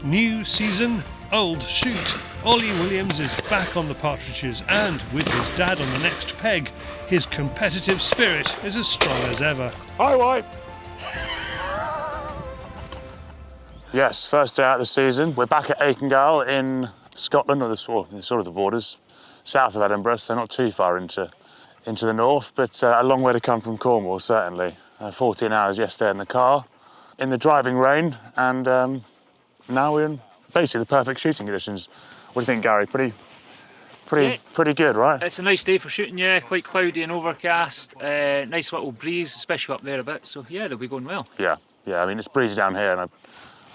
New season, old shoot. Ollie Williams is back on the partridges, and with his dad on the next peg, his competitive spirit is as strong as ever. Hi, White. Yes, first day out of the season. We're back at Aikengall in Scotland, or sort of the borders, south of Edinburgh, so not too far into the north, but a long way to come from Cornwall, certainly. 14 hours yesterday in the car, in the driving rain, and now we're in basically the perfect shooting conditions. What do you think, Gary? Pretty good, right? It's a nice day for shooting, yeah. Quite cloudy and overcast. Nice little breeze, especially up there a bit. So yeah, they'll be going well. Yeah. I mean, it's breezy down here, and I'm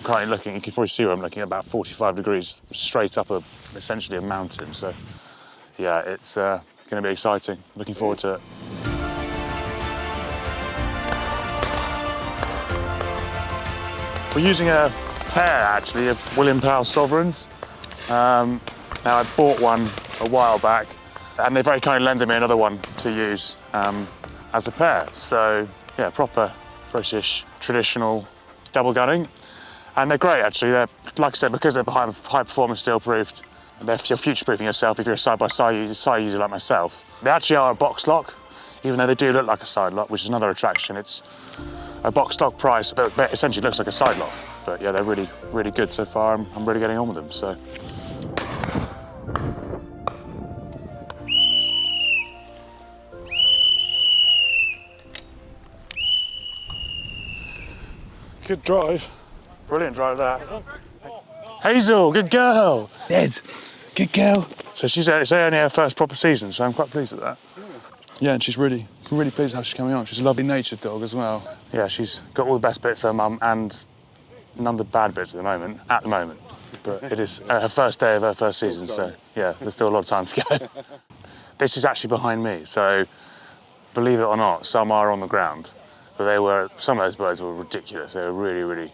currently looking. You can probably see where I'm looking at about 45 degrees straight up essentially a mountain. So yeah, it's going to be exciting. Looking forward to it. We're using a pair, actually, of William Powell Sovereigns. Now, I bought one a while back, and they very kindly lended me another one to use as a pair. So, yeah, proper British, traditional double gunning. And they're great, actually. They're, like I said, because they're high-performance steel-proofed, you're future-proofing yourself if you're a side-by-side user like myself. They actually are a box lock, even though they do look like a side lock, which is another attraction. It's a box lock price, but essentially looks like a side lock. But yeah, they're really, really good so far. I'm really getting on with them, so. Good drive. Brilliant drive that. Hazel, good girl. Ned, good girl. So it's only her first proper season, so I'm quite pleased with that. Yeah, and she's really pleased how she's coming on. She's a lovely natured dog as well. Yeah, she's got all the best bits of her mum and none of the bad bits at the moment. But it is her first day of her first season, so yeah, there's still a lot of time to go. This is actually behind me, so believe it or not, some are on the ground. But some of those birds were ridiculous. They were really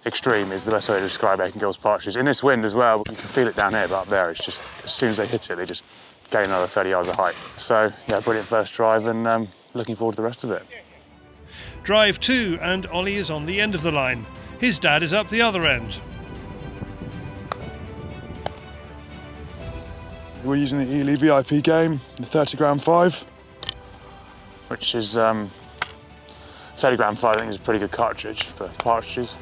extreme is the best way to describe Aikengall's partridges. In this wind as well, you can feel it down here, but up there, it's just, as soon as they hit it, they just gain another 30 yards of height. So, yeah, brilliant first drive, and looking forward to the rest of it. Drive 2, and Ollie is on the end of the line. His dad is up the other end. We're using the Ely VIP game, the 30-gram 5. Which is, 30-gram 5, I think, is a pretty good cartridge for partridges.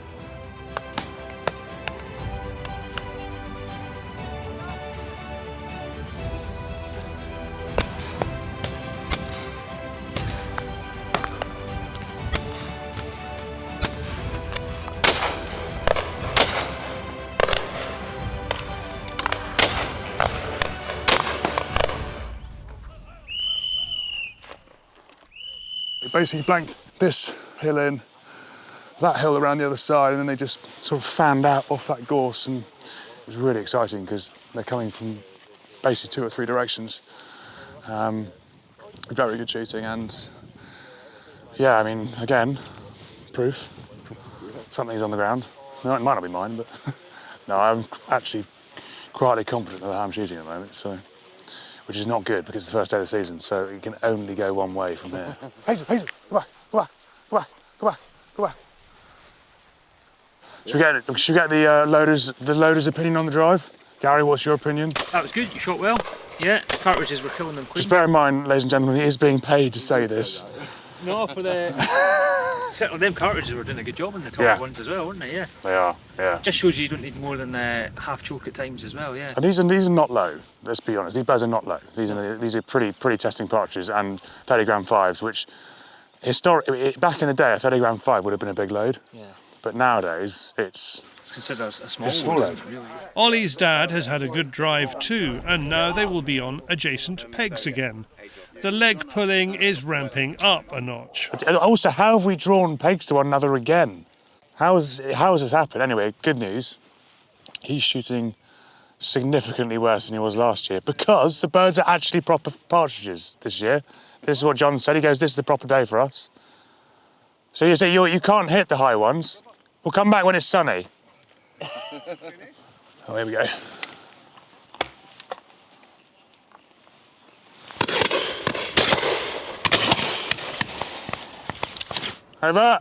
They basically blanked this hill in, that hill around the other side, and then they just sort of fanned out off that gorse, and it was really exciting because they're coming from basically 2 or 3 directions. Very good shooting, and yeah, I mean, again, proof. Something's on the ground. It might not be mine, but no, I'm actually quietly confident of how I'm shooting at the moment, so. Which is not good because it's the first day of the season, so it can only go one way from here. Hazel, come back. Should we get the loader's opinion on the drive? Gary, what's your opinion? That was good, you shot well. Yeah, partridges were killing them clean. Just bear in mind, ladies and gentlemen, he is being paid to say this. No, for the... them cartridges were doing a good job on the top ones as well, weren't they? Yeah. They are, yeah. Just shows you don't need more than half choke at times as well, yeah. And these are not low, let's be honest. These birds are not low. These are pretty testing partridges and 30-gram 5s, which back in the day, a 30-gram 5 would have been a big load. Yeah. But nowadays, it's considered a small load. Really. Ollie's dad has had a good drive too, and now they will be on adjacent pegs again. The leg pulling is ramping up a notch. Also, how have we drawn pegs to one another again? How has this happened? Anyway, good news. He's shooting significantly worse than he was last year because the birds are actually proper partridges this year. This is what John said. He goes, this is the proper day for us. So you say you can't hit the high ones. We'll come back when it's sunny. Oh, here we go. Over.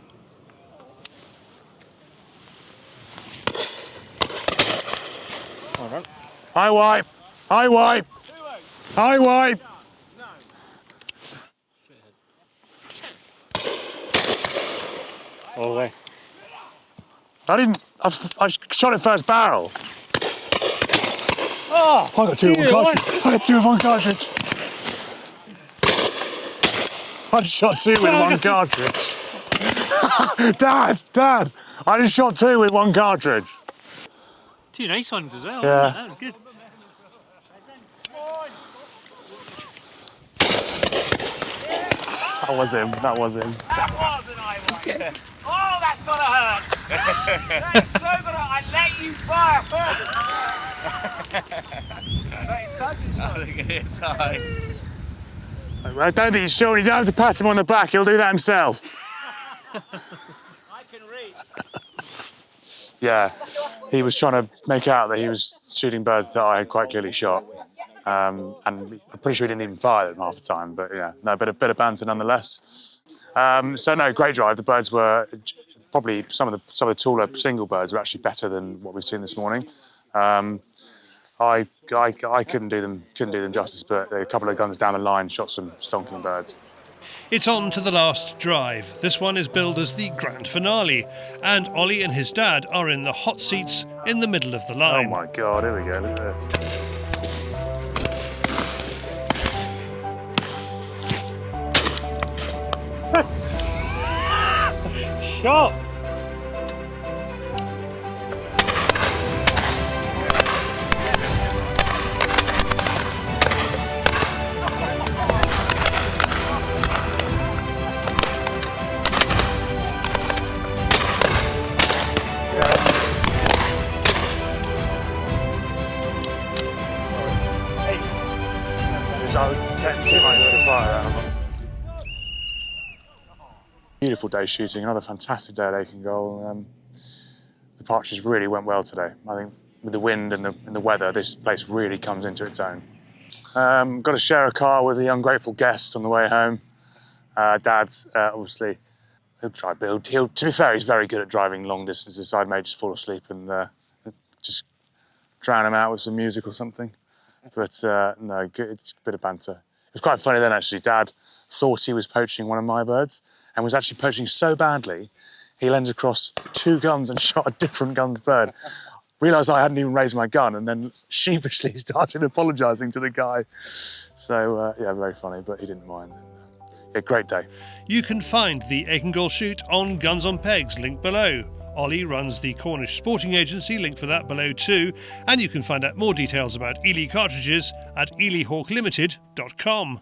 Well done. High wipe. High wipe. High wipe. All the way. I shot it first barrel. Oh! I got two with one cartridge. I got two with one cartridge. I just shot two with one cartridge. Dad! I just shot two with one cartridge. Two nice ones as well. Yeah. That was good. That was him. That was an eye wiper. Oh, that's gonna hurt. That's so gonna. I let you fire first. I think it is. I don't think he's sure. You don't have to pat him on the back. He'll do that himself. I can reach. Yeah, he was trying to make out that he was shooting birds that I had quite clearly shot. And I'm pretty sure he didn't even fire them half the time. But yeah, no, a bit of banter nonetheless. So no, great drive. The birds were probably some of the taller single birds were actually better than what we've seen this morning. I couldn't do them justice, but a couple of guns down the line shot some stonking birds. It's on to the last drive. This one is billed as the grand finale, and Ollie and his dad are in the hot seats in the middle of the line. Oh my God, here we go, look at this. Shot! I was getting too much to fire that. Beautiful day shooting, another fantastic day at Aikengall. The partridges really went well today. I think with the wind and the weather, this place really comes into its own. Got to share a car with a ungrateful guest on the way home. Dad's obviously, he'll try, but to be fair, he's very good at driving long distances, so I may just fall asleep and just drown him out with some music or something. But no, good, it's a bit of banter. It was quite funny then, actually. Dad thought he was poaching one of my birds and was actually poaching so badly, he leaned across two guns and shot a different gun's bird. Realised I hadn't even raised my gun and then sheepishly started apologising to the guy. So, yeah, very funny, but he didn't mind. Yeah, great day. You can find the Aikengall shoot on Guns on Pegs, link below. Ollie runs the Cornish Sporting Agency, link for that below too, and you can find out more details about Ely cartridges at elyhawklimited.com.